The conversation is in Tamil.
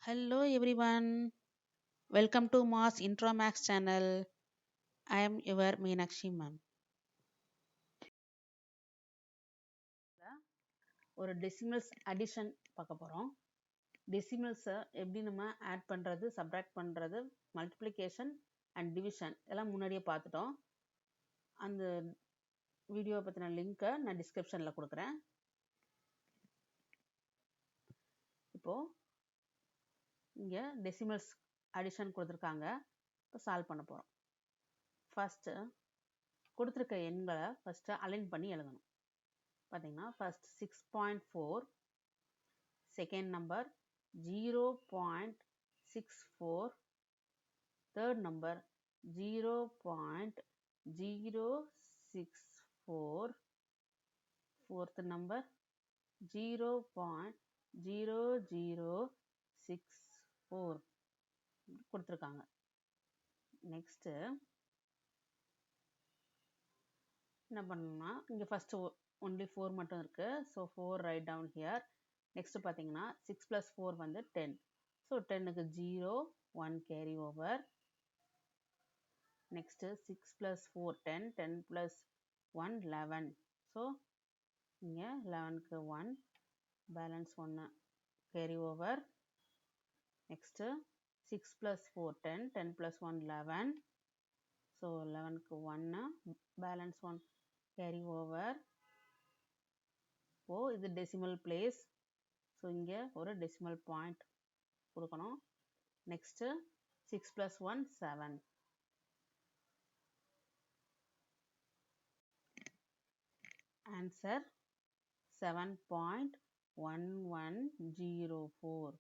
Hello everyone, welcome to Mass Intro Max channel. I am your Meenakshi ma'am. ஒரு டெசிமல்ஸ் அடிஷன் பார்க்க போகிறோம். டெசிமல்ஸை எப்படி நம்ம ஆட் பண்ணுறது, சப்ராக்ட் பண்ணுறது, மல்டிப்ளிகேஷன் அண்ட் டிவிஷன் எல்லாம் முன்னாடியே பார்த்துட்டோம். அந்த வீடியோ பற்றின லிங்க்கை நான் டிஸ்கிரிப்ஷனில் கொடுக்குறேன். இப்போது இங்கே டெசிமல்ஸ் அடிஷன் கொடுத்துருக்காங்க. இப்போ சால்வ் பண்ண போகிறோம். ஃபஸ்ட்டு கொடுத்துருக்க எண்களை ஃபஸ்ட்டு அலைன் பண்ணி எழுதணும். பார்த்தீங்கன்னா first 6.4, second number 0.64, third number 0.064, fourth number 0.0064 கொடுத்துருக்காங்க. நெக்ஸ்ட்டு என்ன பண்ணணும்னா இங்கே ஃபஸ்ட்டு ஒன்லி 4 மட்டும் இருக்குது. So 4 right down here. Next பார்த்தீங்கன்னா 6 + 4 வந்து 10. ஸோ 10க்கு 0, 1 கேரி ஓவர். நெக்ஸ்ட்டு 6 + 4 10, 10 + 1 11. ஸோ இங்கே 11க்கு 1, balance 1 carry over. Next 6 + 4 10, 10 + 1 11. So 11க்கு 1, பேலன்ஸ் 1 கேரி ஓவர். இப்போது இது டெசிமல் பிளேஸ். ஸோ இங்கே ஒரு டெசிமல் பாயிண்ட் கொடுக்கணும். நெக்ஸ்ட்டு 6 + 1 7. ஆன்சர் 7.1104.